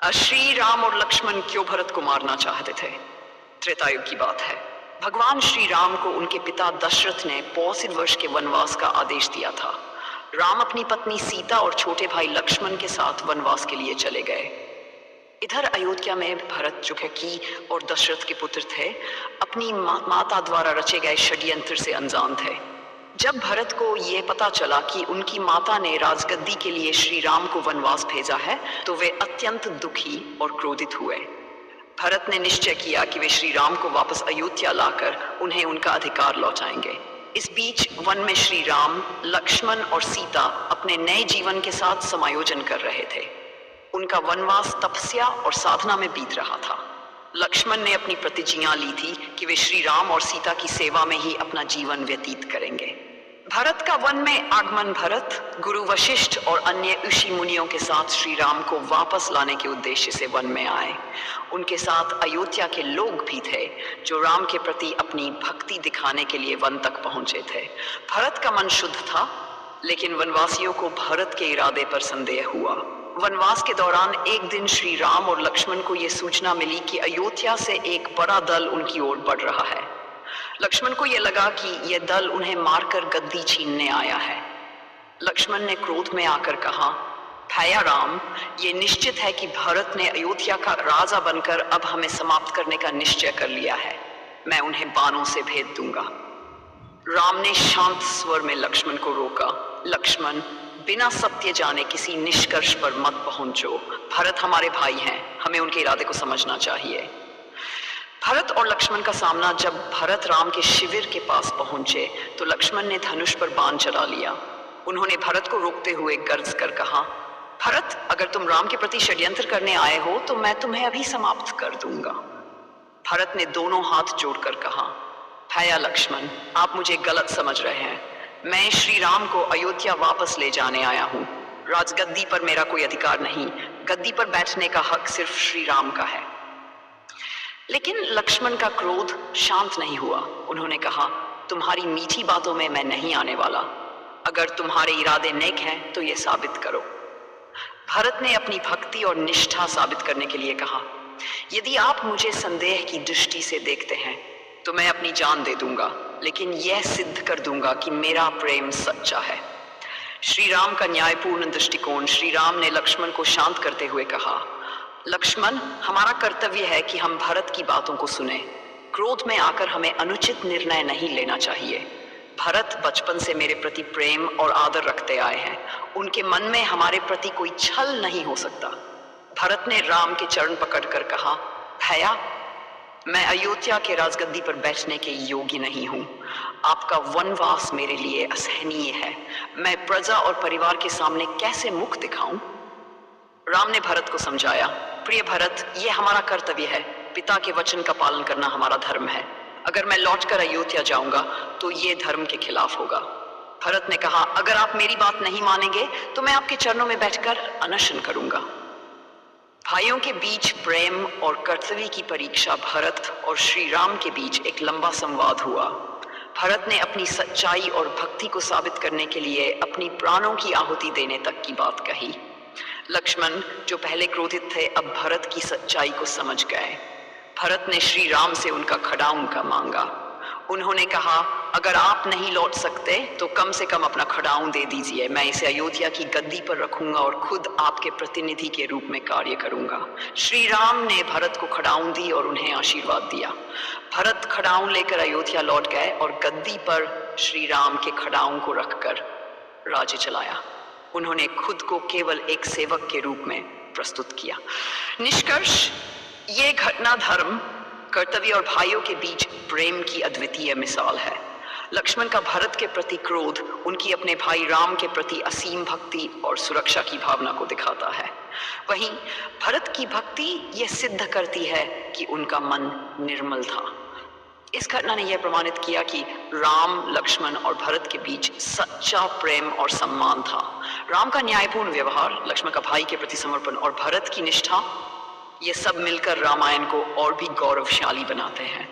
श्री राम और लक्ष्मण क्यों भरत को मारना चाहते थे? त्रेतायुग की बात है। भगवान श्री राम को उनके पिता दशरथ ने 65 वर्ष के वनवास का आदेश दिया था। राम अपनी पत्नी सीता और छोटे भाई लक्ष्मण के साथ वनवास के लिए चले गए। इधर अयोध्या में भरत जो की और दशरथ के पुत्र थे, अपनी माता द्वारा रचे गए षड्यंत्र से अनजान थे। जब भरत को यह पता चला कि उनकी माता ने राजगद्दी के लिए श्री राम को वनवास भेजा है, तो वे अत्यंत दुखी और क्रोधित हुए। भरत ने निश्चय किया कि वे श्री राम को वापस अयोध्या लाकर उन्हें उनका अधिकार लौटाएंगे। इस बीच वन में श्री राम, लक्ष्मण और सीता अपने नए जीवन के साथ समायोजन कर रहे थे। उनका वनवास तपस्या और साधना में बीत रहा था। लक्ष्मण ने अपनी प्रतिज्ञा ली थी कि वे श्री राम और सीता की सेवा में ही अपना जीवन व्यतीत करेंगे। भरत का वन में आगमन भरत, गुरु वशिष्ठ और अन्य ऋषि मुनियों के साथ श्री राम को वापस लाने के उद्देश्य से वन में आए। उनके साथ अयोध्या के लोग भी थे जो राम के प्रति अपनी भक्ति दिखाने के लिए वन तक पहुंचे थे। भरत का मन शुद्ध था, लेकिन वनवासियों को भरत के इरादे पर संदेह हुआ। वनवास के दौरान एक दिन श्री राम और लक्ष्मण को यह सूचना मिली कि अयोध्या से एक बड़ा दल उनकी ओर बढ़ रहा है। लक्ष्मण को यह लगा कि यह दल उन्हें मारकर गद्दी छीनने आया है। लक्ष्मण ने क्रोध में आकर कहा, भैया राम, ये निश्चित है कि भरत ने अयोध्या का राजा बनकर अब हमें समाप्त करने का निश्चय कर लिया है। मैं उन्हें बाणों से भेद दूंगा। राम ने शांत स्वर में लक्ष्मण को रोका, लक्ष्मण, बिना सत्य जाने किसी निष्कर्ष पर मत पहुंचो। भरत हमारे भाई हैं, हमें उनके इरादे को समझना चाहिए। भरत और लक्ष्मण का सामना जब भरत राम के शिविर के पास पहुंचे तो लक्ष्मण ने धनुष पर बाण चला लिया। उन्होंने भरत को रोकते हुए गर्ज कर कहा, भरत, अगर तुम राम के प्रति षड्यंत्र करने आए हो तो मैं तुम्हें अभी समाप्त कर दूंगा। भरत ने दोनों हाथ जोड़कर कहा, भैया लक्ष्मण, आप मुझे गलत समझ रहे हैं। मैं श्री राम को अयोध्या वापस ले जाने आया हूँ। राजगद्दी पर मेरा कोई अधिकार नहीं, गद्दी पर बैठने का हक सिर्फ श्री राम का है। लेकिन लक्ष्मण का क्रोध शांत नहीं हुआ। उन्होंने कहा, तुम्हारी मीठी बातों में मैं नहीं आने वाला। अगर तुम्हारे इरादे नेक हैं तो ये साबित करो। भरत ने अपनी भक्ति और निष्ठा साबित करने के लिए कहा, यदि आप मुझे संदेह की दृष्टि से देखते हैं तो मैं अपनी जान दे दूंगा, लेकिन यह सिद्ध कर दूंगा कि मेरा प्रेम सच्चा है। श्री राम का न्यायपूर्ण दृष्टिकोण। श्री राम ने लक्ष्मण को शांत करते हुए कहा, लक्ष्मण, हमारा कर्तव्य है कि हम भरत की बातों को सुने। क्रोध में आकर हमें अनुचित निर्णय नहीं लेना चाहिए। भरत बचपन से मेरे प्रति प्रेम और आदर रखते आए हैं। उनके मन में हमारे प्रति कोई छल नहीं हो सकता। भरत ने राम के चरण पकड़कर कहा, भैया, मैं अयोध्या के राजगद्दी पर बैठने के योग्य नहीं हूँ। आपका वनवास मेरे लिए असहनीय है। मैं प्रजा और परिवार के सामने कैसे मुख दिखाऊं? राम ने भरत को समझाया, प्रिय भरत, ये हमारा कर्तव्य है। पिता के वचन का पालन करना हमारा धर्म है। अगर मैं लौटकर अयोध्या जाऊंगा तो ये धर्म के खिलाफ होगा। भरत ने कहा, अगर आप मेरी बात नहीं मानेंगे तो मैं आपके चरणों में बैठकर अनशन करूंगा। भाइयों के बीच प्रेम और कर्तव्य की परीक्षा। भरत और श्री राम के बीच एक लंबा संवाद हुआ। भरत ने अपनी सच्चाई और भक्ति को साबित करने के लिए अपनी प्राणों की आहुति देने तक की बात कही। लक्ष्मण, जो पहले क्रोधित थे, अब भरत की सच्चाई को समझ गए। भरत ने श्री राम से उनका खड़ाऊं का मांगा। उन्होंने कहा, अगर आप नहीं लौट सकते तो कम से कम अपना खड़ाऊं दे दीजिए। मैं इसे अयोध्या की गद्दी पर रखूंगा और खुद आपके प्रतिनिधि के रूप में कार्य करूंगा। श्री राम ने भरत को खड़ाऊं दी और उन्हें आशीर्वाद दिया। भरत खड़ाऊं लेकर अयोध्या लौट गए और गद्दी पर श्री राम के खड़ाऊं को रखकर राज्य चलाया। उन्होंने खुद को केवल एक सेवक के रूप में प्रस्तुत किया। निष्कर्ष, ये घटना धर्म, कर्तव्य और भाइयों के बीच प्रेम की अद्वितीय मिसाल है। लक्ष्मण का भरत के प्रति क्रोध उनकी अपने भाई राम के प्रति असीम भक्ति और सुरक्षा की भावना को दिखाता है। वहीं भरत की भक्ति यह सिद्ध करती है कि उनका मन निर्मल था। इस घटना ने यह प्रमाणित किया कि राम, लक्ष्मण और भरत के बीच सच्चा प्रेम और सम्मान था। राम का न्यायपूर्ण व्यवहार, लक्ष्मण का भाई के प्रति समर्पण और भरत की निष्ठा, ये सब मिलकर रामायण को और भी गौरवशाली बनाते हैं।